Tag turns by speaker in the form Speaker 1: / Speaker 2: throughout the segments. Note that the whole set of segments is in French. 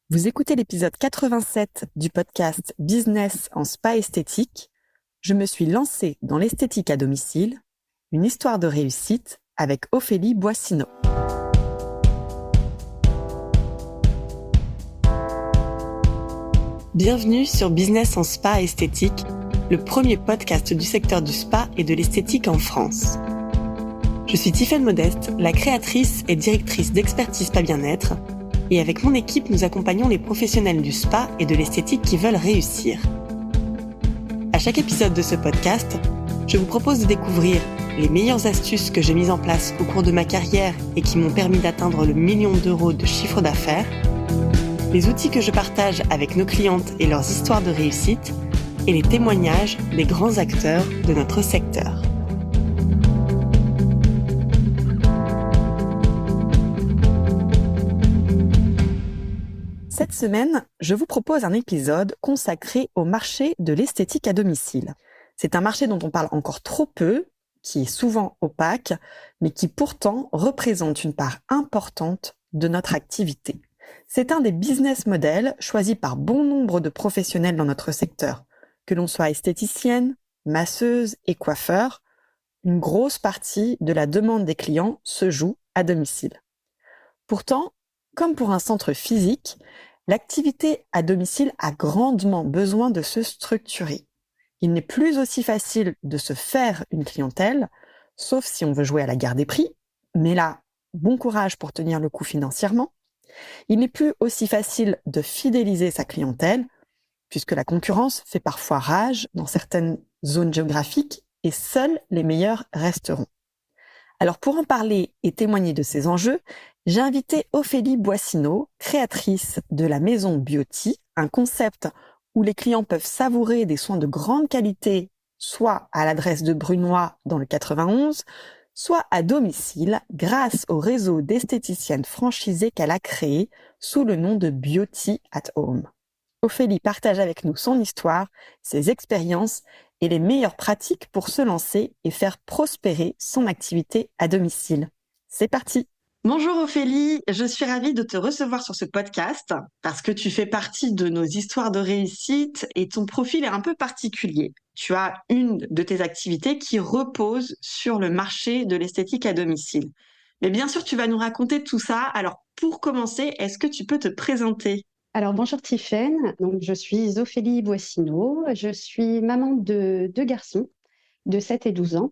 Speaker 1: Vous écoutez l'épisode 87 du podcast Business en spa esthétique. Je me suis lancée dans l'esthétique à domicile, une histoire de réussite avec Ophélie Boissineau. Bienvenue sur Business en spa esthétique, le premier podcast du secteur du spa et de l'esthétique en France. Je suis Tiffaine Modeste, la créatrice et directrice d'Expertise Spa Bien-être, et avec mon équipe, nous accompagnons les professionnels du spa et de l'esthétique qui veulent réussir. À chaque épisode de ce podcast, je vous propose de découvrir les meilleures astuces que j'ai mises en place au cours de ma carrière et qui m'ont permis d'atteindre le 1 million d'euros de chiffre d'affaires, les outils que je partage avec nos clientes et leurs histoires de réussite, et les témoignages des grands acteurs de notre secteur. Cette semaine, je vous propose un épisode consacré au marché de l'esthétique à domicile. C'est un marché dont on parle encore trop peu, qui est souvent opaque, mais qui pourtant représente une part importante de notre activité. C'est un des business models choisis par bon nombre de professionnels dans notre secteur. Que l'on soit esthéticienne, masseuse et coiffeur, une grosse partie de la demande des clients se joue à domicile. Pourtant, comme pour un centre physique, l'activité à domicile a grandement besoin de se structurer. Il n'est plus aussi facile de se faire une clientèle, sauf si on veut jouer à la guerre des prix, mais là, bon courage pour tenir le coup financièrement. Il n'est plus aussi facile de fidéliser sa clientèle, puisque la concurrence fait parfois rage dans certaines zones géographiques et seuls les meilleurs resteront. Alors pour en parler et témoigner de ces enjeux, j'ai invité Ophélie Boissineau, créatrice de la maison Beauty, un concept où les clients peuvent savourer des soins de grande qualité, soit à l'adresse de Brunoy dans le 91, soit à domicile grâce au réseau d'esthéticiennes franchisées qu'elle a créé sous le nom de Beauty at Home. Ophélie partage avec nous son histoire, ses expériences et les meilleures pratiques pour se lancer et faire prospérer son activité à domicile. C'est parti! Bonjour Ophélie, je suis ravie de te recevoir sur ce podcast parce que tu fais partie de nos histoires de réussite et ton profil est un peu particulier. Tu as une de tes activités qui repose sur le marché de l'esthétique à domicile. Mais bien sûr, tu vas nous raconter tout ça. Alors pour commencer, est-ce que tu peux te présenter?
Speaker 2: Alors bonjour Tiffaine, donc je suis Ophélie Boissineau, je suis maman de 2 garçons de 7 et 12 ans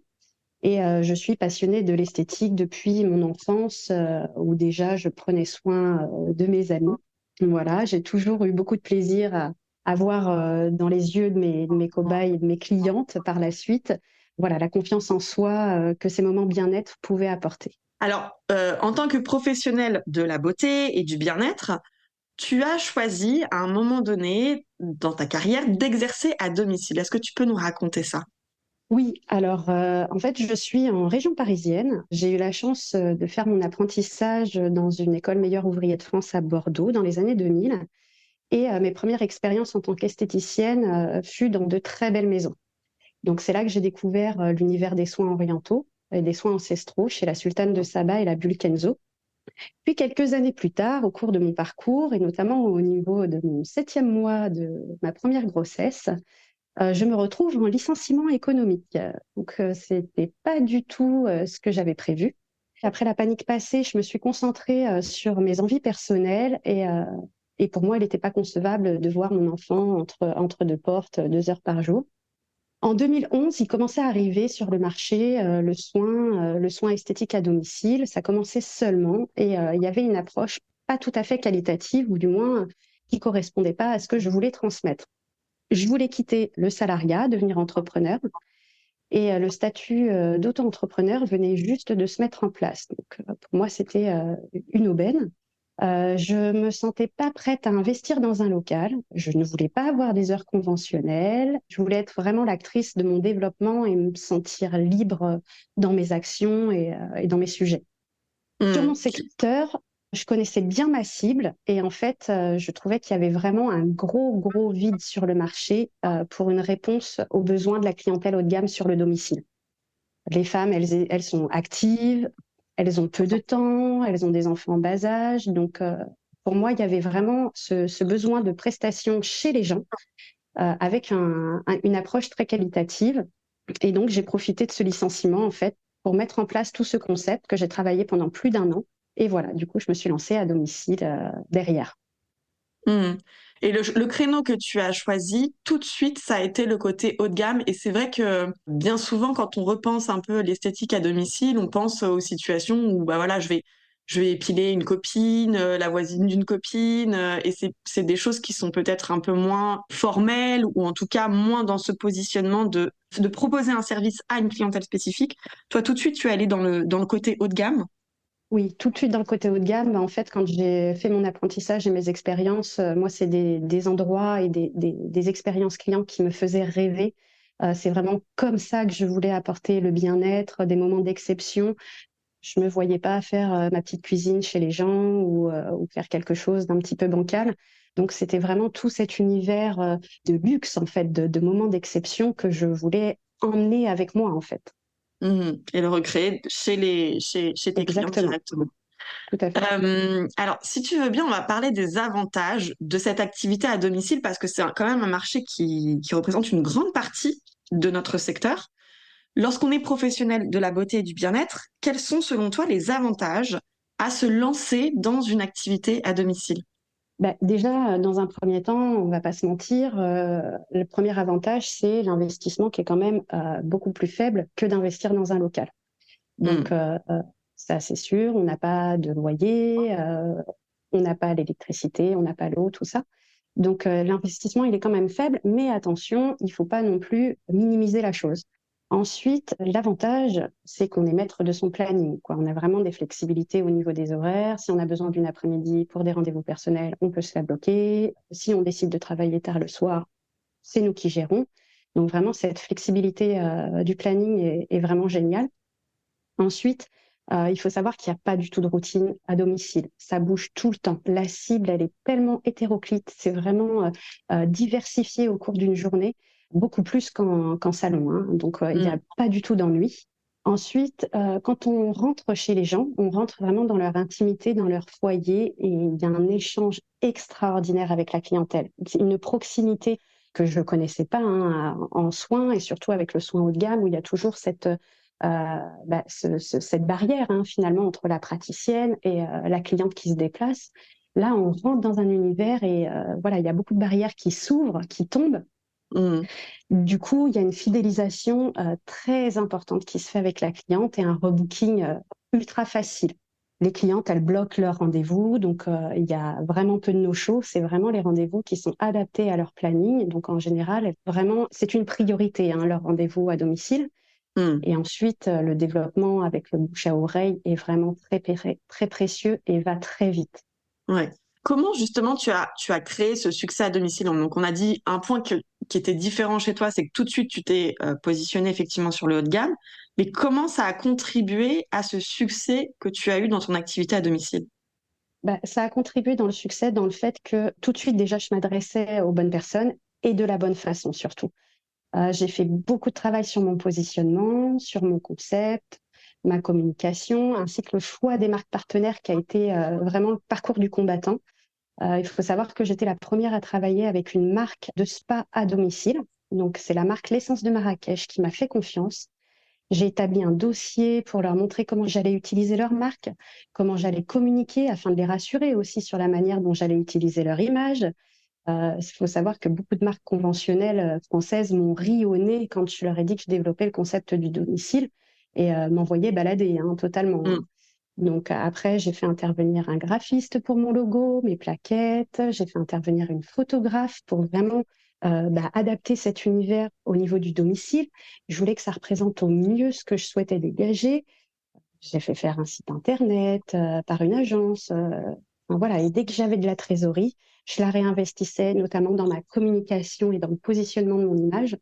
Speaker 2: et je suis passionnée de l'esthétique depuis mon enfance où déjà je prenais soin de mes amis. Voilà, j'ai toujours eu beaucoup de plaisir à voir dans les yeux de mes cobayes et de mes clientes par la suite, voilà, la confiance en soi que ces moments bien-être pouvaient apporter.
Speaker 1: Alors, en tant que professionnelle de la beauté et du bien-être, tu as choisi à un moment donné dans ta carrière d'exercer à domicile. Est-ce que tu peux nous raconter ça?
Speaker 2: Oui, alors en fait, je suis en région parisienne. J'ai eu la chance de faire mon apprentissage dans une école meilleur ouvrier de France à Bordeaux dans les années 2000. Et mes premières expériences en tant qu'esthéticienne fut dans de très belles maisons. Donc c'est là que j'ai découvert l'univers des soins orientaux et des soins ancestraux chez la sultane de Saba et la bulle Kenzo. Puis quelques années plus tard, au cours de mon parcours, et notamment au niveau de mon 7e mois de ma première grossesse, je me retrouve en licenciement économique. Donc, c'était pas du tout ce que j'avais prévu. Après la panique passée, je me suis concentrée sur mes envies personnelles et pour moi, il n'était pas concevable de voir mon enfant entre deux portes 2 heures par jour. En 2011, il commençait à arriver sur le marché le soin esthétique à domicile. Ça commençait seulement et il y avait une approche pas tout à fait qualitative ou du moins qui correspondait pas à ce que je voulais transmettre. Je voulais quitter le salariat, devenir entrepreneur. Et le statut d'auto-entrepreneur venait juste de se mettre en place. Donc, pour moi, c'était une aubaine. Je me sentais pas prête à investir dans un local. Je ne voulais pas avoir des heures conventionnelles. Je voulais être vraiment l'actrice de mon développement et me sentir libre dans mes actions et dans mes sujets. Sur mon secteur, je connaissais bien ma cible et en fait, je trouvais qu'il y avait vraiment un gros vide sur le marché pour une réponse aux besoins de la clientèle haut de gamme sur le domicile. Les femmes, elles sont actives, elles ont peu de temps, elles ont des enfants en bas âge, donc Pour moi, il y avait vraiment ce besoin de prestation chez les gens, avec une approche très qualitative. Et donc, j'ai profité de ce licenciement, en fait, pour mettre en place tout ce concept que j'ai travaillé pendant plus d'un an. Et voilà, du coup, je me suis lancée à domicile derrière.
Speaker 1: Mhm. Et le créneau que tu as choisi, tout de suite, ça a été le côté haut de gamme. Et c'est vrai que bien souvent, quand on repense un peu l'esthétique à domicile, on pense aux situations où, bah voilà, je vais épiler une copine, la voisine d'une copine. Et c'est des choses qui sont peut-être un peu moins formelles ou en tout cas moins dans ce positionnement de proposer un service à une clientèle spécifique. Toi, tout de suite, tu es allé dans le côté haut de gamme.
Speaker 2: Oui, tout de suite dans le côté haut de gamme. En fait, quand j'ai fait mon apprentissage et mes expériences, moi, c'est des endroits et des expériences clients qui me faisaient rêver. C'est vraiment comme ça que je voulais apporter le bien-être, des moments d'exception. Je me voyais pas faire ma petite cuisine chez les gens ou faire quelque chose d'un petit peu bancal. Donc, c'était vraiment tout cet univers de luxe, en fait, de moments d'exception que je voulais emmener avec moi, en fait.
Speaker 1: Mhm. Et le recréer chez tes clients
Speaker 2: Exactement,
Speaker 1: directement.
Speaker 2: tout à fait.
Speaker 1: Alors, si tu veux bien, on va parler des avantages de cette activité à domicile parce que c'est quand même un marché qui représente une grande partie de notre secteur. Lorsqu'on est professionnel de la beauté et du bien-être, quels sont selon toi les avantages à se lancer dans une activité à domicile?
Speaker 2: Bah, déjà, dans un premier temps, on va pas se mentir, le premier avantage, c'est l'investissement qui est quand même beaucoup plus faible que d'investir dans un local. Donc,
Speaker 1: Hmm.
Speaker 2: ça, c'est sûr, on n'a pas de loyer, on n'a pas l'électricité, on n'a pas l'eau, tout ça. Donc, l'investissement, il est quand même faible, mais attention, il ne faut pas non plus minimiser la chose. Ensuite, l'avantage, c'est qu'on est maître de son planning, quoi. On a vraiment des flexibilités au niveau des horaires. Si on a besoin d'une après-midi pour des rendez-vous personnels, on peut se la bloquer. Si on décide de travailler tard le soir, c'est nous qui gérons. Donc, vraiment, cette flexibilité du planning est vraiment géniale. Ensuite, il faut savoir qu'il n'y a pas du tout de routine à domicile. Ça bouge tout le temps. La cible, elle est tellement hétéroclite. C'est vraiment diversifié au cours d'une journée, beaucoup plus qu'en salon, hein. Donc, il n'y
Speaker 1: Hmm.
Speaker 2: a pas du tout d'ennui. Ensuite, quand on rentre chez les gens, on rentre vraiment dans leur intimité, dans leur foyer, et il y a un échange extraordinaire avec la clientèle. C'est une proximité que je ne connaissais pas, hein, en soins, et surtout avec le soin haut de gamme, où il y a toujours cette barrière, hein, finalement, entre la praticienne et la cliente qui se déplace. Là, on rentre dans un univers et voilà, il y a beaucoup de barrières qui s'ouvrent, qui tombent.
Speaker 1: Hmm.
Speaker 2: Du coup, il y a une fidélisation très importante qui se fait avec la cliente et un rebooking ultra facile. Les clientes, elles bloquent leurs rendez-vous, donc il y a vraiment peu de no-show. C'est vraiment les rendez-vous qui sont adaptés à leur planning. Donc en général, vraiment, c'est une priorité, hein, leur rendez-vous à domicile.
Speaker 1: Hmm.
Speaker 2: Et ensuite, le développement avec le bouche à oreille est vraiment très précieux et va très vite.
Speaker 1: Ouais. Comment justement tu as créé ce succès à domicile? Donc on a dit un point qui était différent chez toi, c'est que tout de suite tu t'es positionné effectivement sur le haut de gamme. Mais comment ça a contribué à ce succès que tu as eu dans ton activité à domicile?
Speaker 2: Bah, ça a contribué dans le succès, dans le fait que tout de suite, déjà, je m'adressais aux bonnes personnes et de la bonne façon surtout. J'ai fait beaucoup de travail sur mon positionnement, sur mon concept, ma communication, ainsi que le choix des marques partenaires qui a été vraiment le parcours du combattant. Il faut savoir que j'étais la première à travailler avec une marque de spa à domicile. Donc, c'est la marque L'Essence de Marrakech qui m'a fait confiance. J'ai établi un dossier pour leur montrer comment j'allais utiliser leur marque, comment j'allais communiquer afin de les rassurer aussi sur la manière dont j'allais utiliser leur image. Il faut savoir que beaucoup de marques conventionnelles françaises m'ont ri au nez quand je leur ai dit que je développais le concept du domicile et m'envoyaient balader, hein, totalement, hein.
Speaker 1: Hmm.
Speaker 2: Donc après, j'ai fait intervenir un graphiste pour mon logo, mes plaquettes. J'ai fait intervenir une photographe pour vraiment adapter cet univers au niveau du domicile. Je voulais que ça représente au mieux ce que je souhaitais dégager. J'ai fait faire un site internet par une agence. Enfin, voilà. Et dès que j'avais de la trésorerie, je la réinvestissais, notamment dans ma communication et dans le positionnement de mon image,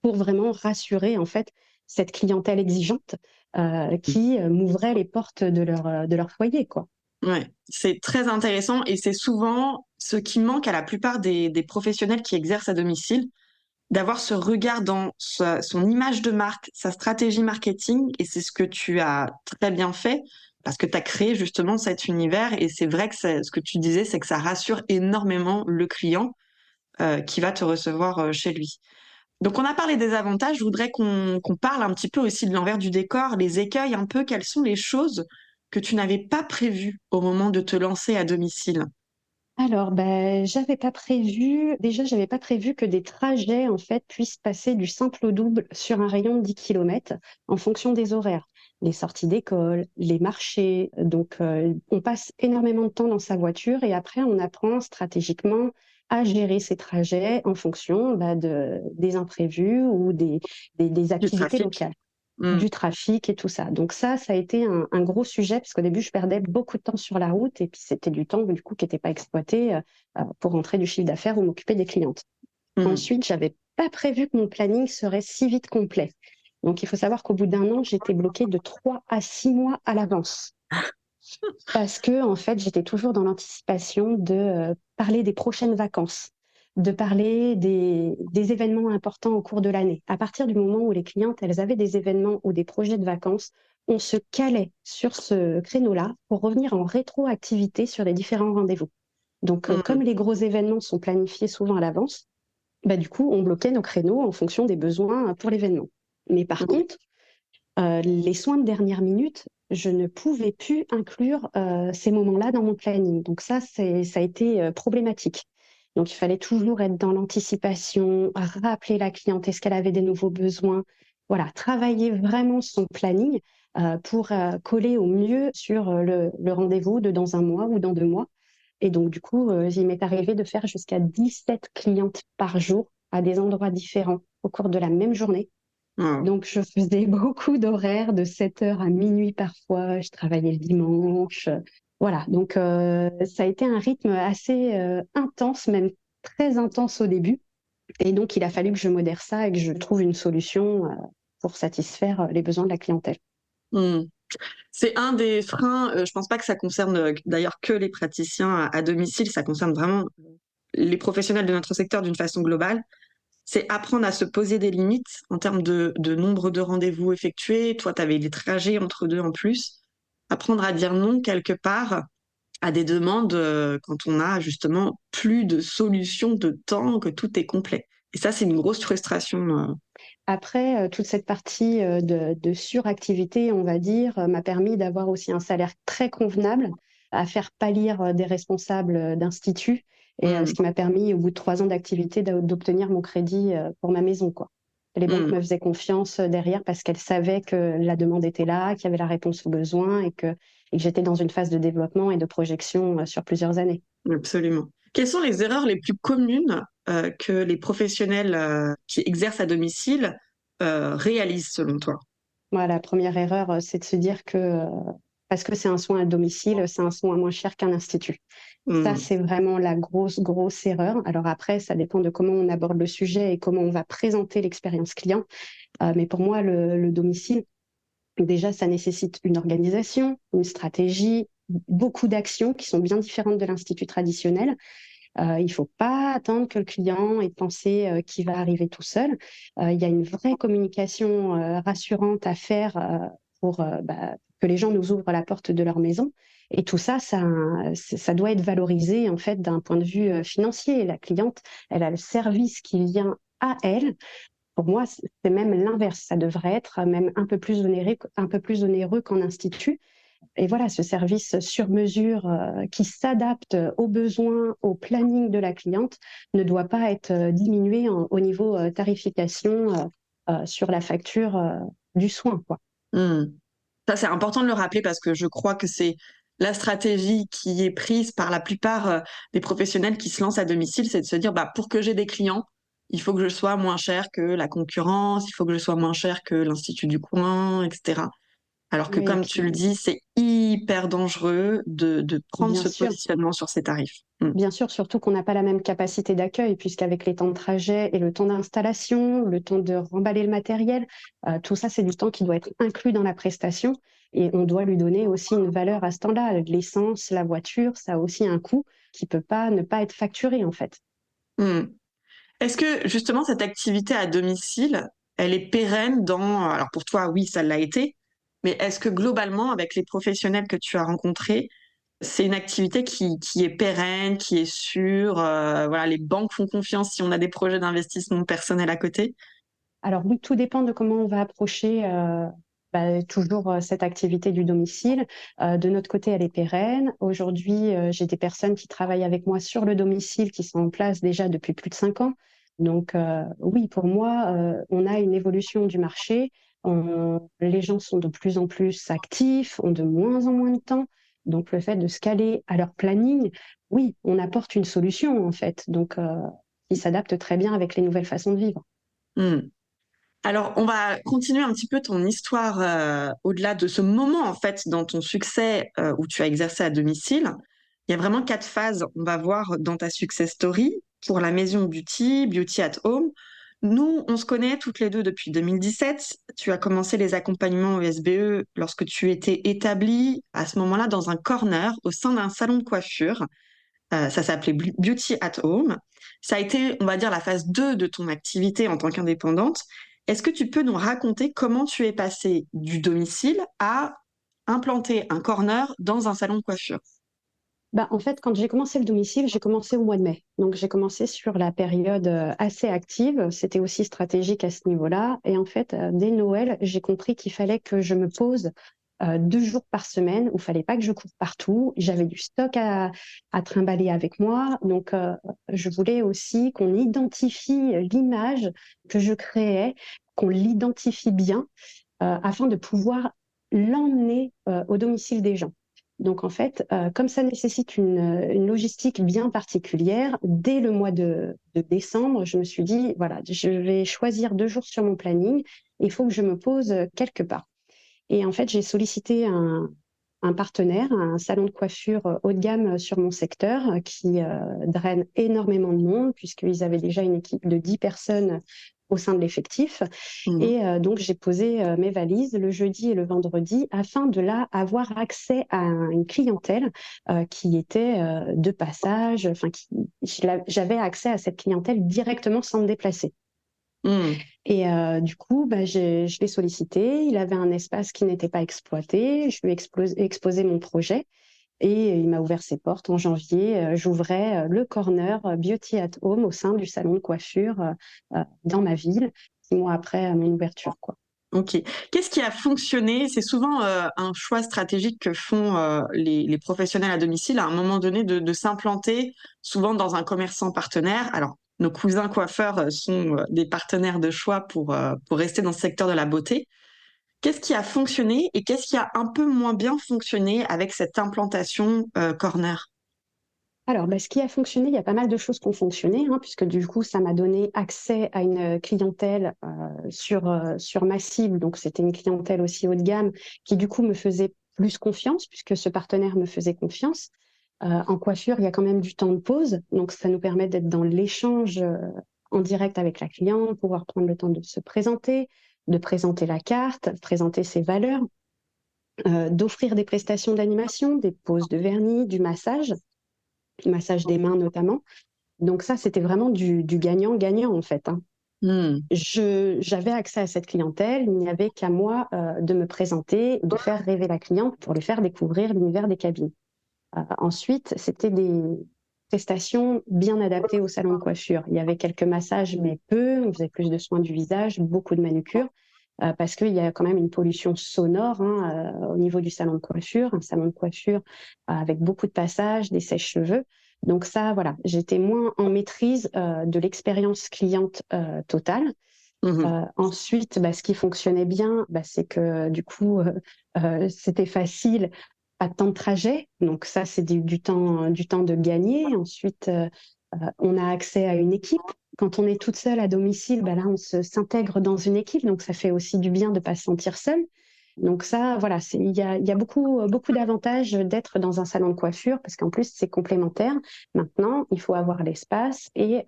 Speaker 2: pour vraiment rassurer en fait cette clientèle exigeante qui m'ouvrait les portes de leur foyer, quoi.
Speaker 1: Ouais, c'est très intéressant et c'est souvent ce qui manque à la plupart des professionnels qui exercent à domicile, d'avoir ce regard dans son image de marque, sa stratégie marketing, et c'est ce que tu as très bien fait, parce que tu as créé justement cet univers et c'est vrai que ce que tu disais, c'est que ça rassure énormément le client qui va te recevoir chez lui. Donc on a parlé des avantages, je voudrais qu'on parle un petit peu aussi de l'envers du décor, les écueils un peu, quelles sont les choses que tu n'avais pas prévues au moment de te lancer à domicile?
Speaker 2: Alors, ben, j'avais pas prévu que des trajets, en fait, puissent passer du simple au double sur un rayon de 10 kilomètres en fonction des horaires. Les sorties d'école, les marchés. Donc, on passe énormément de temps dans sa voiture et après, on apprend stratégiquement à gérer ces trajets en fonction, des imprévus ou des
Speaker 1: Du
Speaker 2: activités
Speaker 1: trafic.
Speaker 2: locales,
Speaker 1: Hmm.
Speaker 2: du trafic et tout ça. Donc ça a été un gros sujet parce qu'au début, je perdais beaucoup de temps sur la route et puis c'était du temps du coup qui n'était pas exploité pour rentrer du chiffre d'affaires ou m'occuper des clientes.
Speaker 1: Hmm.
Speaker 2: Ensuite, j'avais pas prévu que mon planning serait si vite complet. Donc il faut savoir qu'au bout d'un an, j'étais bloquée de 3 à 6 mois à l'avance parce que en fait, j'étais toujours dans l'anticipation de parler des prochaines vacances, de parler des événements importants au cours de l'année. À partir du moment où les clientes, elles avaient des événements ou des projets de vacances, on se calait sur ce créneau-là pour revenir en rétroactivité sur les différents rendez-vous. Donc,
Speaker 1: Hmm.
Speaker 2: comme les gros événements sont planifiés souvent à l'avance, bah, du coup, on bloquait nos créneaux en fonction des besoins pour l'événement. Mais par
Speaker 1: Ok.
Speaker 2: contre, les soins de dernière minute, je ne pouvais plus inclure ces moments-là dans mon planning. Donc ça a été problématique. Donc il fallait toujours être dans l'anticipation, rappeler la cliente est-ce qu'elle avait des nouveaux besoins. Voilà, travailler vraiment son planning pour coller au mieux sur le rendez-vous de dans un mois ou dans 2 mois. Et donc du coup, il m'est arrivé de faire jusqu'à 17 clientes par jour à des endroits différents au cours de la même journée.
Speaker 1: Hmm.
Speaker 2: Donc, je faisais beaucoup d'horaires de 7 heures à minuit parfois. Je travaillais le dimanche. Voilà. Donc, ça a été un rythme assez intense, même très intense au début. Et donc, il a fallu que je modère ça et que je trouve une solution pour satisfaire les besoins de la clientèle.
Speaker 1: Hmm. C'est un des freins, je pense pas que ça concerne d'ailleurs que les praticiens à domicile, ça concerne vraiment les professionnels de notre secteur d'une façon globale. C'est apprendre à se poser des limites en termes de nombre de rendez-vous effectués. Toi, tu avais des trajets entre deux en plus. Apprendre à dire non quelque part à des demandes quand on a justement plus de solutions de temps, que tout est complet. Et ça, c'est une grosse frustration.
Speaker 2: Après, toute cette partie de suractivité, on va dire, m'a permis d'avoir aussi un salaire très convenable, à faire pâlir des responsables d'instituts, et ce
Speaker 1: Mm,
Speaker 2: qui m'a permis, au bout de 3 ans d'activité, d'obtenir mon crédit pour ma maison, quoi. Les banques
Speaker 1: mm,
Speaker 2: me faisaient confiance derrière parce qu'elles savaient que la demande était là, qu'il y avait la réponse aux besoins et que j'étais dans une phase de développement et de projection sur plusieurs années.
Speaker 1: absolument. Quelles sont les erreurs les plus communes que les professionnels qui exercent à domicile réalisent selon toi?
Speaker 2: Voilà, la première erreur, c'est de se dire que parce que c'est un soin à domicile, c'est un soin moins cher qu'un institut. Ça,
Speaker 1: Mm,
Speaker 2: c'est vraiment la grosse, grosse erreur. Alors après, ça dépend de comment on aborde le sujet et comment on va présenter l'expérience client. Mais pour moi, le domicile, déjà, ça nécessite une organisation, une stratégie, beaucoup d'actions qui sont bien différentes de l'institut traditionnel. Il ne faut pas attendre que le client ait pensé qu'il va arriver tout seul. Il y a une vraie communication rassurante à faire pour que les gens nous ouvrent la porte de leur maison. Et tout ça, ça doit être valorisé en fait d'un point de vue financier. La cliente, elle a le service qui vient à elle. Pour moi, c'est même l'inverse. Ça devrait être même un peu plus onéreux qu'en institut. Et voilà, ce service sur mesure qui s'adapte aux besoins, au planning de la cliente ne doit pas être diminué au niveau tarification sur la facture du soin, quoi.
Speaker 1: mm. Ça, c'est important de le rappeler parce que je crois que c'est la stratégie qui est prise par la plupart des professionnels qui se lancent à domicile, c'est de se dire, bah, pour que j'ai des clients, il faut que je sois moins cher que la concurrence, il faut que je sois moins cher que l'institut du coin, etc. Alors que
Speaker 2: Oui, et
Speaker 1: comme tu le
Speaker 2: puis,
Speaker 1: dis, c'est hyper dangereux de prendre
Speaker 2: bien
Speaker 1: ce
Speaker 2: sûr,
Speaker 1: positionnement sur ces tarifs. Mm.
Speaker 2: bien sûr, surtout qu'on n'a pas la même capacité d'accueil, puisqu'avec les temps de trajet et le temps d'installation, le temps de remballer le matériel, tout ça, c'est du temps qui doit être inclus dans la prestation. Et on doit lui donner aussi une valeur à ce temps-là. L'essence, la voiture, ça a aussi un coût qui peut pas ne pas être facturé, en fait.
Speaker 1: Mm. Est-ce que justement cette activité à domicile, elle est pérenne dans... Alors pour toi, oui, ça l'a été, Mais est-ce que globalement, avec les professionnels que tu as rencontrés, c'est une activité qui est pérenne, qui est sûre, voilà, les banques font confiance si on a des projets d'investissement personnel à côté?
Speaker 2: Alors oui, tout dépend de comment on va approcher toujours cette activité du domicile. De notre côté, elle est pérenne. Aujourd'hui, j'ai des personnes qui travaillent avec moi sur le domicile qui sont en place déjà depuis plus de 5 ans. Donc oui, pour moi, on a une évolution du marché. Les gens sont de plus en plus actifs, ont de moins en moins de temps. Donc le fait de se caler à leur planning, oui, on apporte une solution en fait. Donc qui s'adapte très bien avec les nouvelles façons de vivre.
Speaker 1: Hmm. Alors, on va continuer un petit peu ton histoire au-delà de ce moment, en fait, dans ton succès où tu as exercé à domicile. Il y a vraiment 4 phases, on va voir dans ta success story pour la maison Beauty, Beauty at Home. Nous, on se connaît toutes les deux depuis 2017. Tu as commencé les accompagnements au SBE lorsque tu étais établie à ce moment-là dans un corner au sein d'un salon de coiffure. Ça s'appelait Beauty at Home. Ça a été, on va dire, la phase 2 de ton activité en tant qu'indépendante. Est-ce que tu peux nous raconter comment tu es passée du domicile à implanter un corner dans un salon de coiffure?
Speaker 2: Bah, en fait, quand j'ai commencé le domicile, j'ai commencé au mois de mai. Donc, j'ai commencé sur la période assez active. C'était aussi stratégique à ce niveau-là. Et en fait, dès Noël, j'ai compris qu'il fallait que je me pose 2 jours par semaine, où il fallait pas que je coure partout. J'avais du stock à trimballer avec moi. Donc, je voulais aussi qu'on identifie l'image que je créais, qu'on l'identifie bien, afin de pouvoir l'emmener au domicile des gens. Donc en fait, comme ça nécessite une logistique bien particulière, dès le mois de décembre, je me suis dit, voilà, je vais choisir 2 jours sur mon planning, il faut que je me pose quelque part. Et en fait, j'ai sollicité un partenaire, un salon de coiffure haut de gamme sur mon secteur qui draine énormément de monde puisqu'ils avaient déjà une équipe de 10 personnes au sein de l'effectif.
Speaker 1: Mhm.
Speaker 2: Et donc, j'ai posé mes valises le jeudi et le vendredi afin de là avoir accès à une clientèle qui était de passage. Enfin, j'avais accès à cette clientèle directement sans me déplacer.
Speaker 1: Mhm.
Speaker 2: Et du coup, bah, je l'ai sollicité. Il avait un espace qui n'était pas exploité. Je lui ai exposé mon projet et il m'a ouvert ses portes. En janvier, j'ouvrais le corner Beauty at Home au sein du salon de coiffure dans ma ville, 6 mois après mon ouverture, quoi.
Speaker 1: Ok. Qu'est-ce qui a fonctionné? C'est souvent un choix stratégique que font les professionnels à domicile à un moment donné de s'implanter souvent dans un commerçant partenaire. Alors, nos cousins coiffeurs sont des partenaires de choix pour rester dans ce secteur de la beauté. Qu'est-ce qui a fonctionné et qu'est-ce qui a un peu moins bien fonctionné avec cette implantation corner?
Speaker 2: Alors, bah, ce qui a fonctionné, il y a pas mal de choses qui ont fonctionné, hein, puisque du coup, ça m'a donné accès à une clientèle sur ma cible. Donc, c'était une clientèle aussi haut de gamme qui, du coup, me faisait plus confiance, puisque ce partenaire me faisait confiance. En coiffure, il y a quand même du temps de pause. Donc, ça nous permet d'être dans l'échange en direct avec la cliente, pouvoir prendre le temps de se présenter, de présenter la carte, présenter ses valeurs, d'offrir des prestations d'animation, des poses de vernis, du massage des mains notamment. Donc ça, c'était vraiment du gagnant-gagnant en fait, hein.
Speaker 1: Hmm.
Speaker 2: J'avais accès à cette clientèle, il n'y avait qu'à moi de me présenter, de faire rêver la cliente pour lui faire découvrir l'univers des cabines. Ensuite, c'était des prestations bien adaptées au salon de coiffure. Il y avait quelques massages, mais peu. On faisait plus de soins du visage, beaucoup de manucure, parce qu'il y a quand même une pollution sonore, hein, au niveau du salon de coiffure. Un salon de coiffure avec beaucoup de passages, des sèches-cheveux. Donc ça, voilà, j'étais moins en maîtrise de l'expérience cliente totale.
Speaker 1: Mhm.
Speaker 2: Ensuite, bah, ce qui fonctionnait bien, bah, c'est que du coup, c'était facile, pas de temps de trajet. Donc ça, c'est du temps de gagner. Ensuite, on a accès à une équipe. Quand on est toute seule à domicile, bah, là, on s'intègre dans une équipe. Donc ça fait aussi du bien de ne pas se sentir seule. Donc ça, voilà, il y a beaucoup d'avantages d'être dans un salon de coiffure parce qu'en plus, c'est complémentaire. Maintenant, il faut avoir l'espace et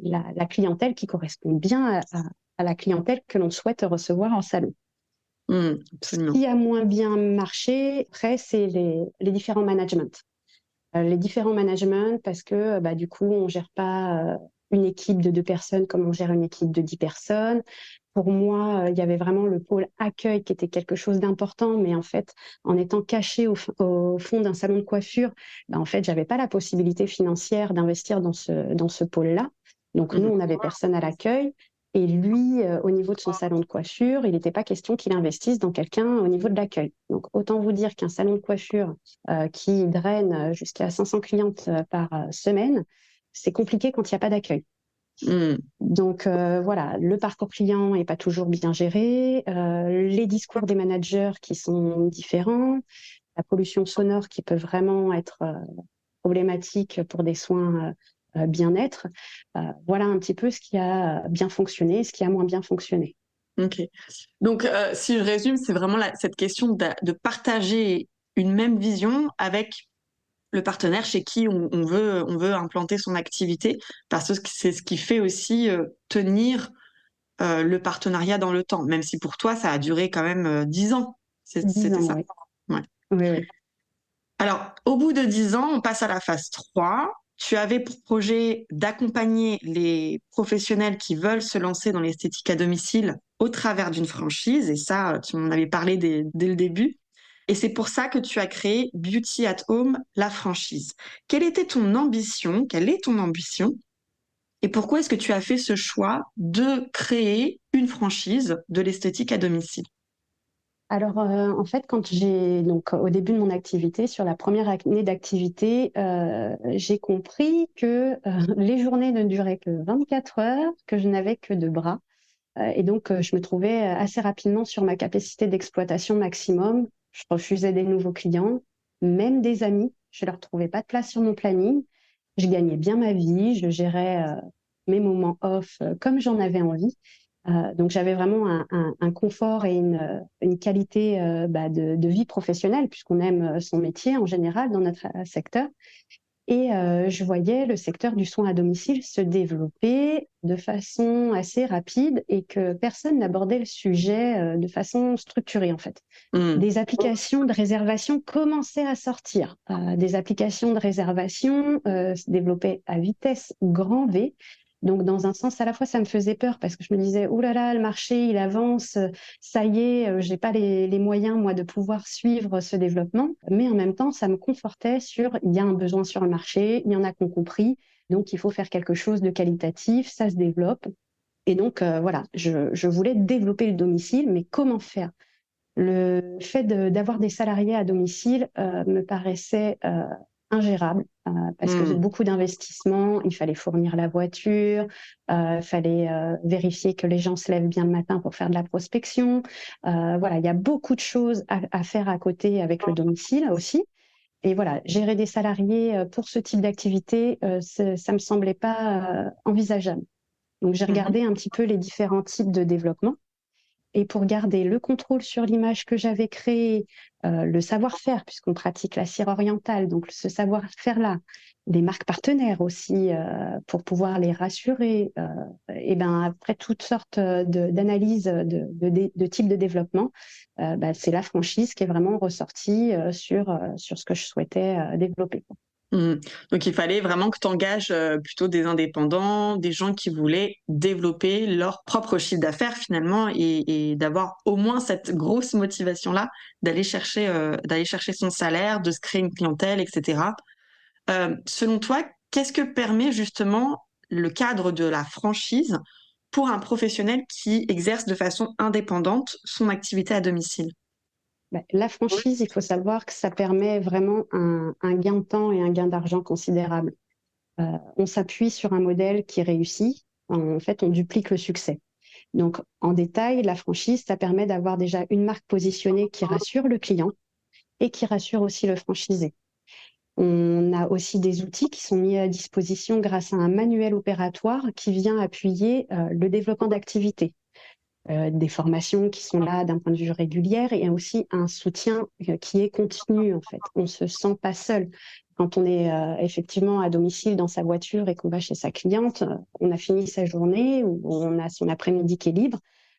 Speaker 2: la clientèle qui correspond bien à la clientèle que l'on souhaite recevoir en salon.
Speaker 1: Hmm.
Speaker 2: Ce
Speaker 1: Absolument.
Speaker 2: qui a moins bien marché, après, c'est les différents managements. Les différents managements parce que bah, du coup, on gère pas une équipe de 2 personnes comme on gère une équipe de 10 personnes. Pour moi, il y avait vraiment le pôle accueil qui était quelque chose d'important, mais en fait, en étant cachée au fond d'un salon de coiffure, en fait, j'avais pas la possibilité financière d'investir dans ce pôle-là. Donc nous, on avait personne à l'accueil. Et lui, au niveau de son salon de coiffure, il n'était pas question qu'il investisse dans quelqu'un au niveau de l'accueil. Donc autant vous dire qu'un salon de coiffure qui draine jusqu'à 500 clientes par semaine, c'est compliqué quand il n'y a pas d'accueil.
Speaker 1: Mmh.
Speaker 2: Donc voilà, le parcours client n'est pas toujours bien géré, les discours des managers qui sont différents, la pollution sonore qui peut vraiment être problématique pour des soins bien-être. Voilà un petit peu ce qui a bien fonctionné, ce qui a moins bien fonctionné.
Speaker 1: Ok. Donc, si je résume, c'est vraiment cette question de partager une même vision avec le partenaire chez qui on veut implanter son activité, parce que c'est ce qui fait aussi tenir le partenariat dans le temps, même si pour toi, ça a duré quand même 10 ans.
Speaker 2: 10
Speaker 1: C'était
Speaker 2: ans,
Speaker 1: ça.
Speaker 2: oui.
Speaker 1: Ouais.
Speaker 2: Oui, oui.
Speaker 1: Alors, au bout de 10 ans, on passe à la phase 3. Tu avais pour projet d'accompagner les professionnels qui veulent se lancer dans l'esthétique à domicile au travers d'une franchise. Et ça, tu m'en avais parlé dès le début. Et c'est pour ça que tu as créé Beauty at Home, la franchise. Quelle était ton ambition? Quelle est ton ambition? Et pourquoi est-ce que tu as fait ce choix de créer une franchise de l'esthétique à domicile?
Speaker 2: Alors, en fait, donc au début de mon activité, sur la première année d'activité, j'ai compris que les journées ne duraient que 24 heures, que je n'avais que 2 bras. Et donc, je me trouvais assez rapidement sur ma capacité d'exploitation maximum. Je refusais des nouveaux clients, même des amis. Je ne leur trouvais pas de place sur mon planning. Je gagnais bien ma vie, je gérais mes moments off comme j'en avais envie. Donc j'avais vraiment un confort et une qualité de vie professionnelle, puisqu'on aime son métier en général dans notre secteur. Et je voyais le secteur du soin à domicile se développer de façon assez rapide et que personne n'abordait le sujet de façon structurée en fait.
Speaker 1: Hmm.
Speaker 2: Des applications de réservation commençaient à sortir. Des applications de réservation se développaient à vitesse grand V. Donc, dans un sens, à la fois, ça me faisait peur parce que je me disais, oh là là, le marché, il avance, ça y est, j'ai pas les moyens, moi, de pouvoir suivre ce développement. Mais en même temps, ça me confortait sur, il y a un besoin sur le marché, il y en a qui ont compris, donc il faut faire quelque chose de qualitatif, ça se développe. Et donc, voilà, je voulais développer le domicile, mais comment faire? Le fait d'avoir des salariés à domicile me paraissait ingérable parce que
Speaker 1: Hmm.
Speaker 2: beaucoup d'investissements, il fallait fournir la voiture, il fallait vérifier que les gens se lèvent bien le matin pour faire de la prospection. Voilà, il y a beaucoup de choses à faire à côté avec le domicile aussi. Et voilà, gérer des salariés pour ce type d'activité, ça me semblait pas envisageable. Donc j'ai
Speaker 1: Mhm.
Speaker 2: regardé un petit peu les différents types de développement. Et pour garder le contrôle sur l'image que j'avais créée, le savoir-faire, puisqu'on pratique la cire orientale, donc ce savoir-faire-là, des marques partenaires aussi, pour pouvoir les rassurer, et ben après toutes sortes d'analyses de types de développement, c'est la franchise qui est vraiment ressortie sur ce que je souhaitais développer.
Speaker 1: Mhm. Donc, il fallait vraiment que tu engages plutôt des indépendants, des gens qui voulaient développer leur propre chiffre d'affaires finalement et d'avoir au moins cette grosse motivation-là d'aller chercher son salaire, de se créer une clientèle, etc. Selon toi, qu'est-ce que permet justement le cadre de la franchise pour un professionnel qui exerce de façon indépendante son activité à domicile?
Speaker 2: La franchise, il faut savoir que ça permet vraiment un gain de temps et un gain d'argent considérable. On s'appuie sur un modèle qui réussit. En fait, on duplique le succès. Donc, en détail, la franchise, ça permet d'avoir déjà une marque positionnée qui rassure le client et qui rassure aussi le franchisé. On a aussi des outils qui sont mis à disposition grâce à un manuel opératoire qui vient appuyer le développement d'activités. Des formations qui sont là d'un point de vue régulier et aussi un soutien qui est continu en fait. On se sent pas seul. Quand on est effectivement à domicile dans sa voiture et qu'on va chez sa cliente, on a fini sa journée ou on a son après-midi qui est libre,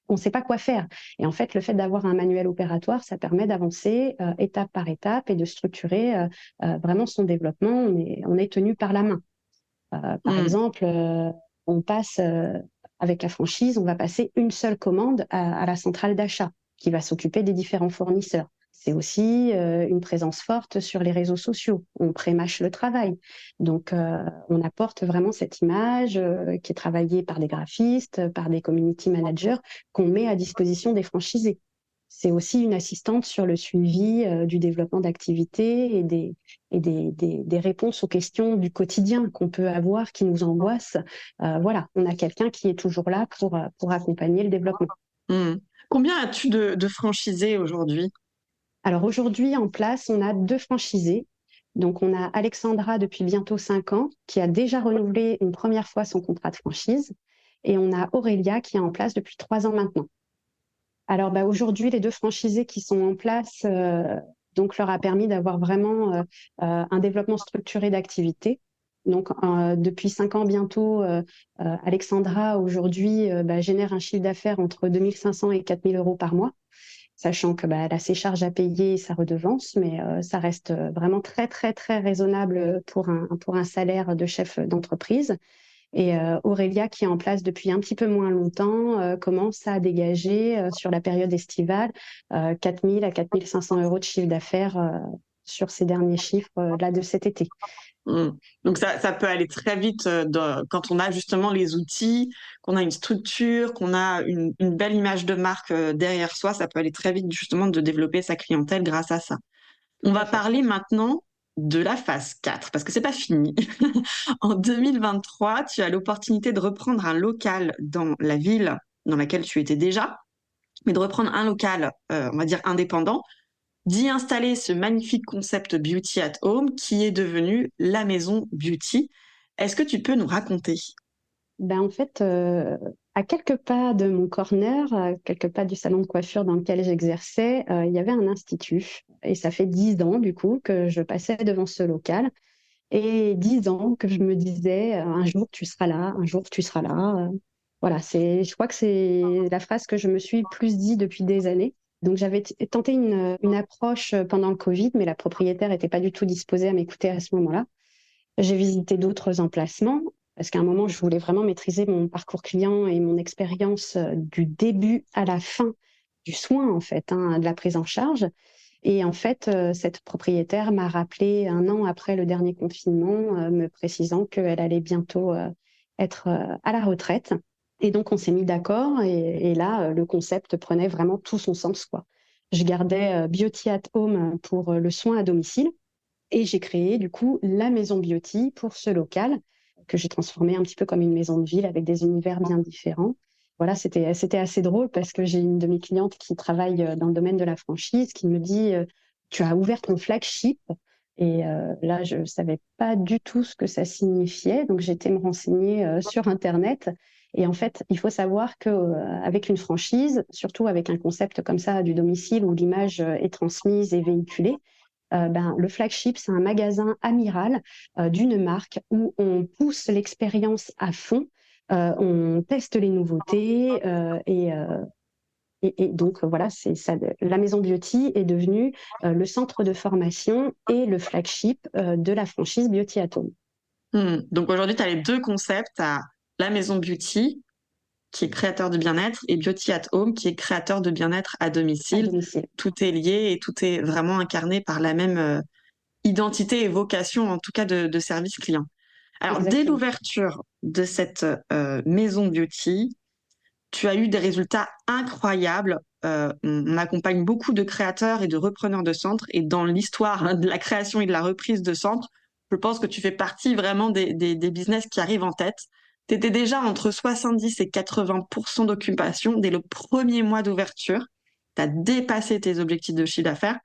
Speaker 2: on ne sait pas quoi faire. Et en fait, le fait d'avoir un manuel opératoire, ça permet d'avancer étape par étape et de structurer vraiment son développement. On est tenu par la main. Par
Speaker 1: Hmm.
Speaker 2: exemple, on passe, avec la franchise, on va passer une seule commande à la centrale d'achat qui va s'occuper des différents fournisseurs. C'est aussi une présence forte sur les réseaux sociaux. On prémâche le travail. Donc, on apporte vraiment cette image qui est travaillée par des graphistes, par des community managers, qu'on met à disposition des franchisés. C'est aussi une assistante sur le suivi du développement d'activités et des réponses aux questions du quotidien qu'on peut avoir, qui nous angoissent. Voilà, on a quelqu'un qui est toujours là pour accompagner le développement.
Speaker 1: Hmm. Combien as-tu de franchisés aujourd'hui?
Speaker 2: Alors aujourd'hui, en place, on a 2 franchisés. Donc on a Alexandra depuis bientôt 5 ans, qui a déjà renouvelé une première fois son contrat de franchise. Et on a Aurélia qui est en place depuis 3 ans maintenant. Alors aujourd'hui, les 2 franchisés qui sont en place, donc leur a permis d'avoir vraiment un développement structuré d'activité. Donc depuis 5 ans bientôt, Alexandra aujourd'hui génère un chiffre d'affaires entre 2 500 et 4 000 euros par mois, sachant que elle a ses charges à payer et sa redevance, mais ça reste vraiment très très très raisonnable pour un salaire de chef d'entreprise. Et Aurélia, qui est en place depuis un petit peu moins longtemps, commence à dégager sur la période estivale 4 000 à 4 500 euros de chiffre d'affaires sur ces derniers chiffres là de cet été.
Speaker 1: Hmm. Donc ça peut aller très vite quand on a justement les outils, qu'on a une structure, qu'on a une belle image de marque derrière soi, ça peut aller très vite justement de développer sa clientèle grâce à ça.
Speaker 2: Tout
Speaker 1: On
Speaker 2: à
Speaker 1: va
Speaker 2: fait.
Speaker 1: parler maintenant de la phase 4 parce que c'est pas fini. En 2023, tu as l'opportunité de reprendre un local dans la ville dans laquelle tu étais déjà, mais de reprendre un local, on va dire indépendant, d'y installer ce magnifique concept Beauty at Home qui est devenu la maison Beauty. Est-ce que tu peux nous raconter?
Speaker 2: En fait, à quelques pas de mon corner, à quelques pas du salon de coiffure dans lequel j'exerçais, il y avait un institut. Et ça fait 10 ans, du coup, que je passais devant ce local. Et 10 ans que je me disais, un jour tu seras là, un jour tu seras là. Voilà, je crois que c'est la phrase que je me suis plus dit depuis des années. Donc j'avais tenté une approche pendant le Covid, mais la propriétaire n'était pas du tout disposée à m'écouter à ce moment-là. J'ai visité d'autres emplacements parce qu'à un moment, je voulais vraiment maîtriser mon parcours client et mon expérience du début à la fin du soin, en fait, de la prise en charge. Et en fait, cette propriétaire m'a rappelé 1 an après le dernier confinement, me précisant qu'elle allait bientôt être à la retraite. Et donc, on s'est mis d'accord. Et là, le concept prenait vraiment tout son sens, quoi. Je gardais Beauty at Home pour le soin à domicile. Et j'ai créé du coup la maison Beauty pour ce local que j'ai transformé un petit peu comme une maison de ville avec des univers bien différents. Voilà, c'était assez drôle parce que j'ai une de mes clientes qui travaille dans le domaine de la franchise qui me dit tu as ouvert ton flagship. Et là, je ne savais pas du tout ce que ça signifiait. Donc, j'ai été me renseigner sur Internet. Et en fait, il faut savoir qu'avec une franchise, surtout avec un concept comme ça du domicile où l'image est transmise et véhiculée, le flagship, c'est un magasin amiral d'une marque où on pousse l'expérience à fond, on teste les nouveautés et donc voilà, c'est ça. La maison Beauty est devenue le centre de formation et le flagship de la franchise Beauty at Home.
Speaker 1: Donc aujourd'hui, tu as les deux concepts, à la maison Beauty qui est créateur de bien-être et Beauty at Home qui est créateur de bien-être à
Speaker 2: À
Speaker 1: domicile.
Speaker 2: domicile.
Speaker 1: Tout est lié et tout est vraiment incarné par la même identité et vocation, en tout cas de service client. Alors, dès
Speaker 2: Exactement.
Speaker 1: l'ouverture de cette maison beauty, tu as eu des résultats incroyables. On accompagne beaucoup de créateurs et de repreneurs de centres. Et dans l'histoire de la création et de la reprise de centres, je pense que tu fais partie vraiment des business qui arrivent en tête. Tu étais déjà entre 70 et 80% d'occupation dès le premier mois d'ouverture. Tu as dépassé tes objectifs de chiffre d'affaires.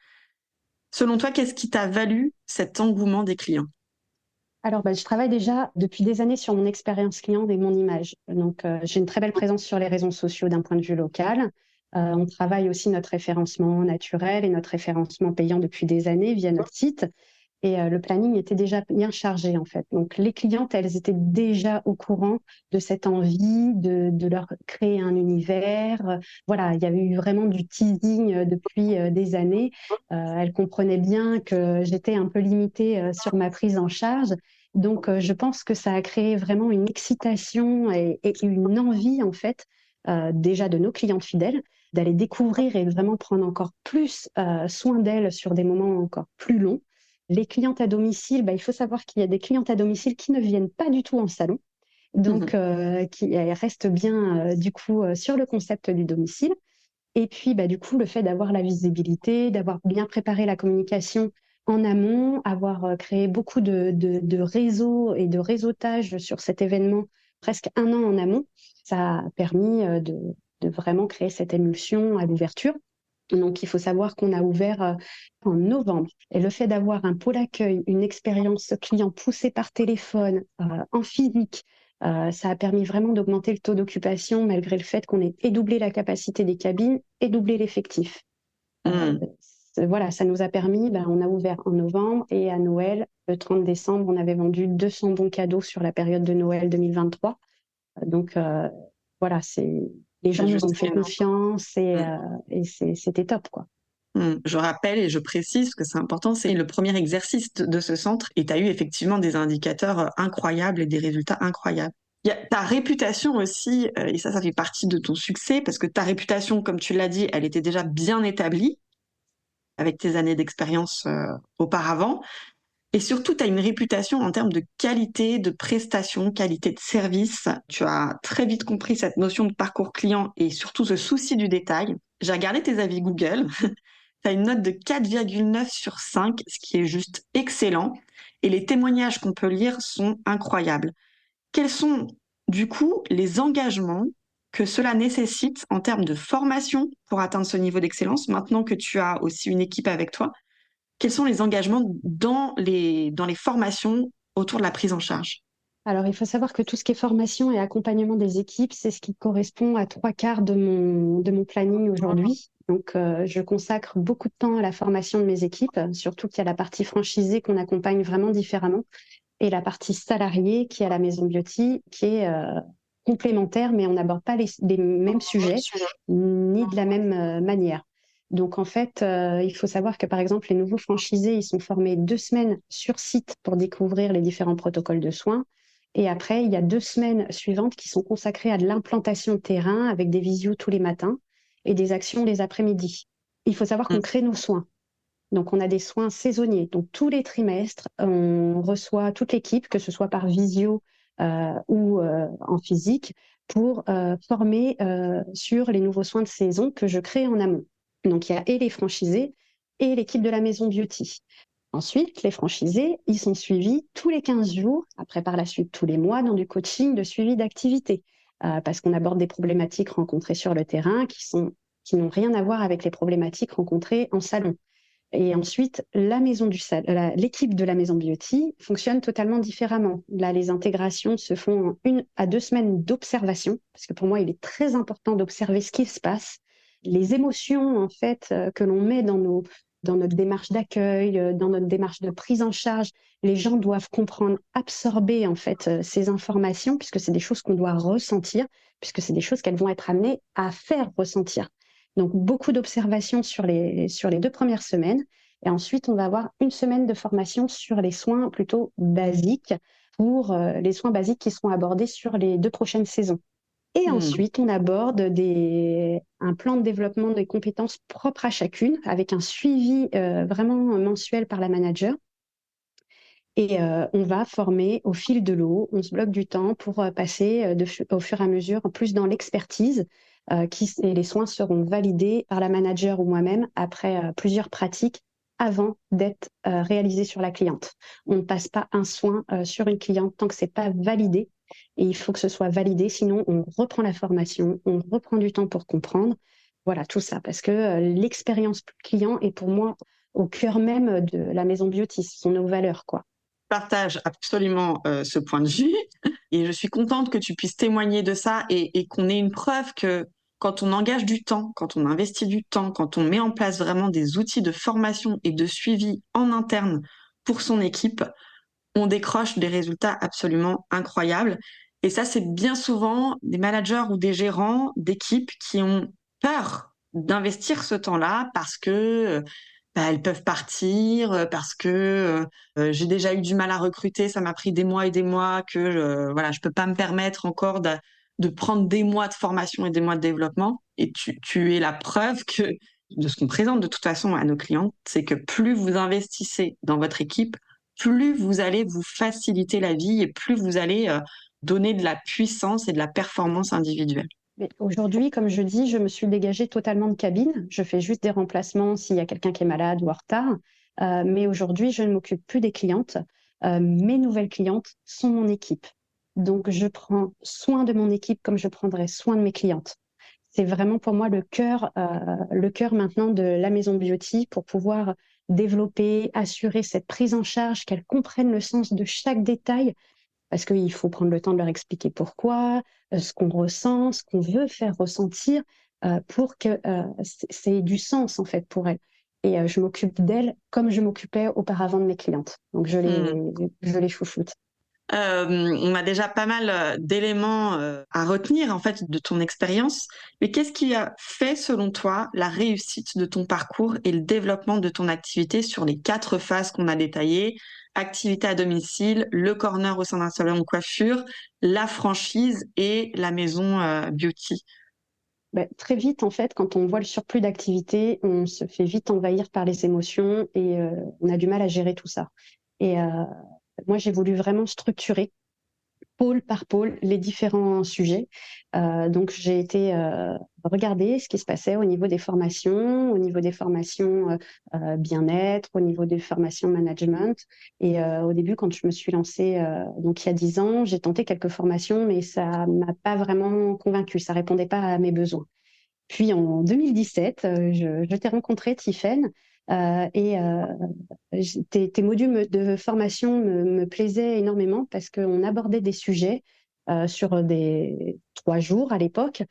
Speaker 1: Selon toi, qu'est-ce qui t'a valu cet engouement des clients?
Speaker 2: Alors, je travaille déjà depuis des années sur mon expérience client et mon image. Donc, j'ai une très belle présence sur les réseaux sociaux d'un point de vue local. On travaille aussi notre référencement naturel et notre référencement payant depuis des années via notre site. Et le planning était déjà bien chargé, en fait. Donc, les clientes, elles étaient déjà au courant de cette envie de leur créer un univers. Voilà, il y avait eu vraiment du teasing depuis des années. Elles comprenaient bien que j'étais un peu limitée sur ma prise en charge. Donc, je pense que ça a créé vraiment une excitation et une envie, en fait, déjà de nos clientes fidèles, d'aller découvrir et vraiment prendre encore plus soin d'elles sur des moments encore plus longs. Les clientes à domicile, il faut savoir qu'il y a des clientes à domicile qui ne viennent pas du tout en salon, donc qui restent bien du coup sur le concept du domicile. Et puis, du coup, le fait d'avoir la visibilité, d'avoir bien préparé la communication en amont, avoir créé beaucoup de réseaux et de réseautage sur cet événement presque un an en amont, ça a permis de vraiment créer cette émulsion à l'ouverture. Donc, il faut savoir qu'on a ouvert en novembre. Et le fait d'avoir un pôle accueil, une expérience client poussée par téléphone, en physique, ça a permis vraiment d'augmenter le taux d'occupation malgré le fait qu'on ait et doublé la capacité des cabines et doublé l'effectif. Voilà, ça nous a permis, on a ouvert en novembre et à Noël, le 30 décembre, on avait vendu 200 bons cadeaux sur la période de Noël 2023. Donc, voilà, les gens nous ont fait confiance et c'était top, quoi.
Speaker 1: Je rappelle et je précise que c'est important, c'est le premier exercice de ce centre et tu as eu effectivement des indicateurs incroyables et des résultats incroyables. Il y a ta réputation aussi, et ça fait partie de ton succès, parce que ta réputation, comme tu l'as dit, elle était déjà bien établie avec tes années d'expérience auparavant. Et surtout, tu as une réputation en termes de qualité de prestation, qualité de service. Tu as très vite compris cette notion de parcours client et surtout ce souci du détail. J'ai regardé tes avis Google. Tu as une note de 4,9 sur 5, ce qui est juste excellent. Et les témoignages qu'on peut lire sont incroyables. Quels sont, du coup, les engagements que cela nécessite en termes de formation pour atteindre ce niveau d'excellence, maintenant que tu as aussi une équipe avec toi? Quels sont les engagements dans les formations autour de la prise en charge?
Speaker 2: Alors, il faut savoir que tout ce qui est formation et accompagnement des équipes, c'est ce qui correspond à 3/4 de mon planning aujourd'hui. Donc, je consacre beaucoup de temps à la formation de mes équipes, surtout qu'il y a la partie franchisée qu'on accompagne vraiment différemment et la partie salariée qui est à la Maison Beauty, qui est complémentaire, mais on n'aborde pas les mêmes sujets ni de la même manière. Donc, en fait, il faut savoir que, par exemple, les nouveaux franchisés, ils sont formés 2 semaines sur site pour découvrir les différents protocoles de soins. Et après, il y a 2 semaines suivantes qui sont consacrées à de l'implantation de terrain avec des visios tous les matins et des actions les après-midi. Il faut savoir qu'on crée nos soins. Donc, on a des soins saisonniers. Donc, tous les trimestres, on reçoit toute l'équipe, que ce soit par visio ou en physique, pour former sur les nouveaux soins de saison que je crée en amont. Donc, il y a et les franchisés et l'équipe de la Maison Beauty. Ensuite, les franchisés, ils sont suivis tous les 15 jours, après par la suite tous les mois, dans du coaching de suivi d'activité, parce qu'on aborde des problématiques rencontrées sur le terrain qui n'ont rien à voir avec les problématiques rencontrées en salon. Et ensuite, l'équipe de la Maison Beauty fonctionne totalement différemment. Là, les intégrations se font en 1 à 2 semaines d'observation, parce que pour moi, il est très important d'observer ce qui se passe, les émotions en fait que l'on met dans notre démarche d'accueil, dans notre démarche de prise en charge. Les gens doivent comprendre, absorber en fait ces informations, puisque c'est des choses qu'on doit ressentir, puisque c'est des choses qu'elles vont être amenées à faire ressentir. Donc, beaucoup d'observations sur les 2 premières semaines. Et ensuite, on va avoir 1 semaine de formation sur les soins plutôt basiques, pour les soins basiques qui seront abordés sur les 2 prochaines saisons. Et ensuite, on aborde un plan de développement des compétences propres à chacune, avec un suivi vraiment mensuel par la manager. Et on va former au fil de l'eau, on se bloque du temps pour passer au fur et à mesure plus dans l'expertise, et les soins seront validés par la manager ou moi-même après plusieurs pratiques avant d'être réalisés sur la cliente. On ne passe pas un soin sur une cliente tant que ce n'est pas validé. Et il faut que ce soit validé, sinon on reprend la formation, on reprend du temps pour comprendre. Voilà, tout ça, parce que l'expérience client est pour moi au cœur même de la Maison Beauty, ce sont nos valeurs, quoi.
Speaker 1: Partage absolument ce point de vue et je suis contente que tu puisses témoigner de ça et qu'on ait une preuve que quand on engage du temps, quand on investit du temps, quand on met en place vraiment des outils de formation et de suivi en interne pour son équipe, on décroche des résultats absolument incroyables. Et ça, c'est bien souvent des managers ou des gérants d'équipes qui ont peur d'investir ce temps-là parce que elles peuvent partir parce que j'ai déjà eu du mal à recruter, ça m'a pris des mois et des mois, que voilà, je peux pas me permettre encore de prendre des mois de formation et des mois de développement. Et tu es la preuve que de ce qu'on présente de toute façon à nos clients, c'est que plus vous investissez dans votre équipe, plus vous allez vous faciliter la vie et plus vous allez donner de la puissance et de la performance individuelle.
Speaker 2: Mais aujourd'hui, comme je dis, je me suis dégagée totalement de cabine. Je fais juste des remplacements s'il y a quelqu'un qui est malade ou en retard. Mais aujourd'hui, je ne m'occupe plus des clientes. Mes nouvelles clientes sont mon équipe. Donc, je prends soin de mon équipe comme je prendrais soin de mes clientes. C'est vraiment pour moi le cœur maintenant de la maison Beauty pour pouvoir développer, assurer cette prise en charge, qu'elles comprennent le sens de chaque détail, parce qu'il faut prendre le temps de leur expliquer pourquoi, ce qu'on ressent, ce qu'on veut faire ressentir, pour que c'est du sens en fait pour elles. Et je m'occupe d'elles comme je m'occupais auparavant de mes clientes. Donc je les chouchoute.
Speaker 1: On a déjà pas mal d'éléments à retenir en fait de ton expérience, mais qu'est-ce qui a fait selon toi la réussite de ton parcours et le développement de ton activité sur les 4 phases qu'on a détaillées: activité à domicile, le corner au sein d'un salon de coiffure, la franchise et la maison beauty?
Speaker 2: Ben, très vite, en fait, quand on voit le surplus d'activité, on se fait vite envahir par les émotions et on a du mal à gérer tout ça. Et moi, j'ai voulu vraiment structurer pôle par pôle les différents sujets. Donc, j'ai été regarder ce qui se passait au niveau des formations bien-être, au niveau des formations management. Et au début, quand je me suis lancée, donc il y a 10 ans, j'ai tenté quelques formations, mais ça m'a pas vraiment convaincue. Ça répondait pas à mes besoins. Puis en 2017, je t'ai rencontré, Tiffaine, et tes modules de formation me plaisaient énormément parce qu'on abordait des sujets sur des 3 jours à l'époque.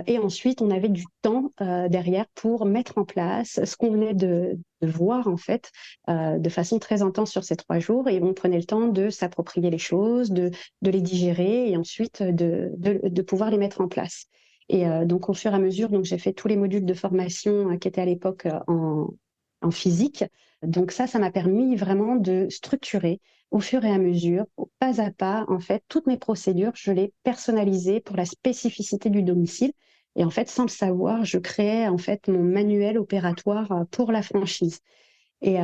Speaker 2: Et ensuite, on avait du temps derrière pour mettre en place ce qu'on venait de voir, en fait, de façon très intense sur ces 3 jours. Et on prenait le temps de s'approprier les choses, de les digérer et ensuite de pouvoir les mettre en place. Et donc, au fur et à mesure, donc, j'ai fait tous les modules de formation qui étaient à l'époque en physique. Donc ça m'a permis vraiment de structurer au fur et à mesure, pas à pas, en fait, toutes mes procédures, je les personnalisais pour la spécificité du domicile. Et en fait, sans le savoir, je créais en fait mon manuel opératoire pour la franchise. Et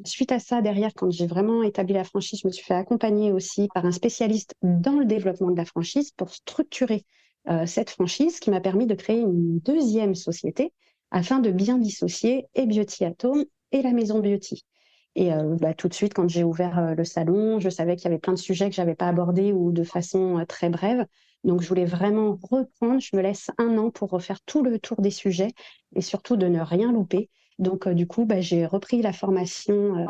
Speaker 2: suite à ça, derrière, quand j'ai vraiment établi la franchise, je me suis fait accompagner aussi par un spécialiste dans le développement de la franchise pour structurer cette franchise, qui m'a permis de créer une deuxième société afin de bien dissocier et Beauty Atome et la maison Beauty. Et tout de suite, quand j'ai ouvert le salon, je savais qu'il y avait plein de sujets que j'avais pas abordés ou de façon très brève. Donc, je voulais vraiment reprendre. Je me laisse 1 an pour refaire tout le tour des sujets et surtout de ne rien louper. Donc, du coup, j'ai repris la formation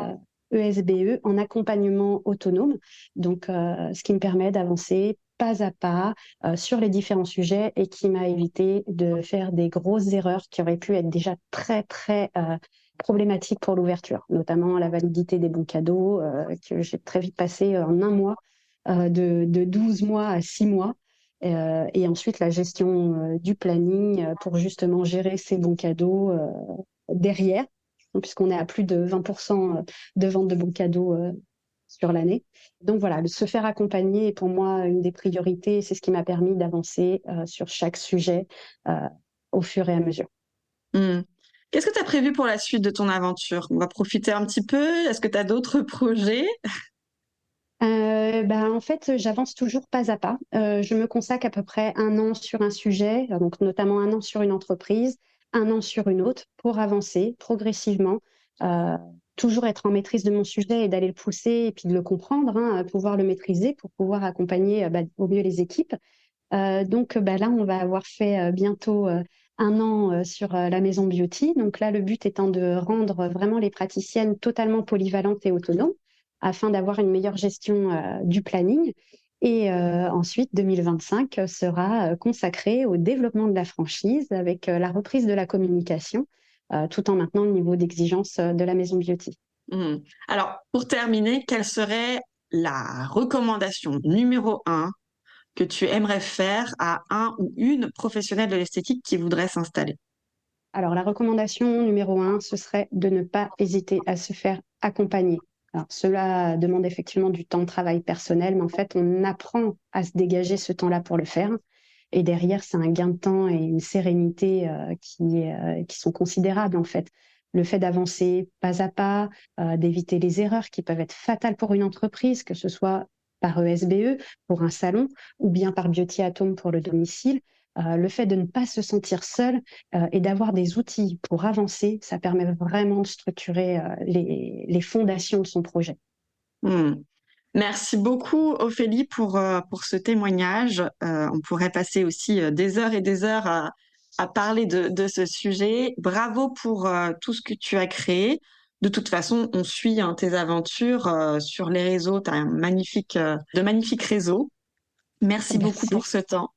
Speaker 2: ESBE en accompagnement autonome. Donc, ce qui me permet d'avancer pas à pas sur les différents sujets et qui m'a évité de faire des grosses erreurs qui auraient pu être déjà très, très problématiques pour l'ouverture, notamment la validité des bons cadeaux que j'ai très vite passé en 1 mois, de 12 mois à 6 mois. Et ensuite, la gestion du planning pour justement gérer ces bons cadeaux derrière, puisqu'on est à plus de 20% de vente de bons cadeaux sur l'année. Donc voilà, se faire accompagner est pour moi une des priorités. C'est ce qui m'a permis d'avancer sur chaque sujet au fur et à mesure.
Speaker 1: Hmm. Qu'est-ce que tu as prévu pour la suite de ton aventure? On va profiter un petit peu. Est-ce que tu as d'autres projets?
Speaker 2: En fait, j'avance toujours pas à pas. Je me consacre à peu près 1 an sur un sujet, donc notamment 1 an sur une entreprise, 1 an sur une autre, pour avancer progressivement, euh, toujours être en maîtrise de mon sujet et d'aller le pousser et puis de le comprendre, hein, pouvoir le maîtriser pour pouvoir accompagner au mieux les équipes. Donc là, on va avoir fait bientôt 1 an sur la maison Beauty. Donc là, le but étant de rendre vraiment les praticiennes totalement polyvalentes et autonomes afin d'avoir une meilleure gestion du planning. Et ensuite, 2025 sera consacré au développement de la franchise avec la reprise de la communication, tout en maintenant le niveau d'exigence de la maison Beauty.
Speaker 1: Hmm. Alors, pour terminer, quelle serait la recommandation numéro 1 que tu aimerais faire à un ou une professionnelle de l'esthétique qui voudrait s'installer?
Speaker 2: Alors, la recommandation numéro 1, ce serait de ne pas hésiter à se faire accompagner. Alors, cela demande effectivement du temps de travail personnel, mais en fait, on apprend à se dégager ce temps-là pour le faire. Et derrière, c'est un gain de temps et une sérénité qui sont considérables, en fait. Le fait d'avancer pas à pas, d'éviter les erreurs qui peuvent être fatales pour une entreprise, que ce soit par ESBE pour un salon ou bien par Beauty@Home pour le domicile. Le fait de ne pas se sentir seul et d'avoir des outils pour avancer, ça permet vraiment de structurer les fondations de son projet.
Speaker 1: Merci beaucoup, Ophélie, pour ce témoignage. On pourrait passer aussi des heures et des heures à parler de ce sujet. Bravo pour tout ce que tu as créé. De toute façon, on suit tes aventures sur les réseaux. Tu as de magnifiques réseaux. Merci beaucoup pour ce temps.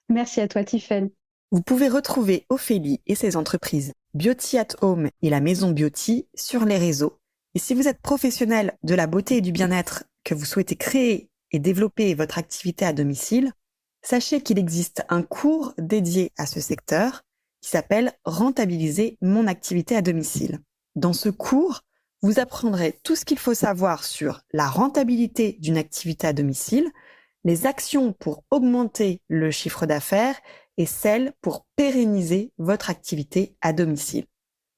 Speaker 2: Merci à toi, Tiffaine.
Speaker 1: Vous pouvez retrouver Ophélie et ses entreprises Beauty@Home et la Maison Beauty sur les réseaux. Et si vous êtes professionnel de la beauté et du bien-être, que vous souhaitez créer et développer votre activité à domicile, sachez qu'il existe un cours dédié à ce secteur qui s'appelle « Rentabiliser mon activité à domicile ». Dans ce cours, vous apprendrez tout ce qu'il faut savoir sur la rentabilité d'une activité à domicile, les actions pour augmenter le chiffre d'affaires et celles pour pérenniser votre activité à domicile.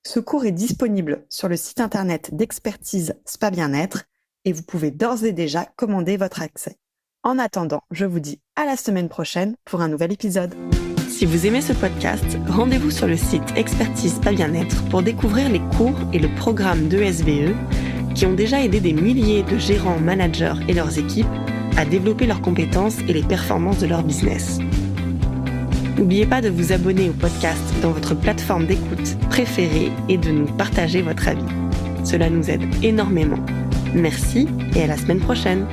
Speaker 1: Ce cours est disponible sur le site internet d'expertise Spa Bien-être et vous pouvez d'ores et déjà commander votre accès. En attendant, je vous dis à la semaine prochaine pour un nouvel épisode. Si vous aimez ce podcast, rendez-vous sur le site Expertise Spa Bien-être pour découvrir les cours et le programme d'ESBE qui ont déjà aidé des milliers de gérants, managers et leurs équipes à développer leurs compétences et les performances de leur business. N'oubliez pas de vous abonner au podcast dans votre plateforme d'écoute préférée et de nous partager votre avis. Cela nous aide énormément. Merci et à la semaine prochaine.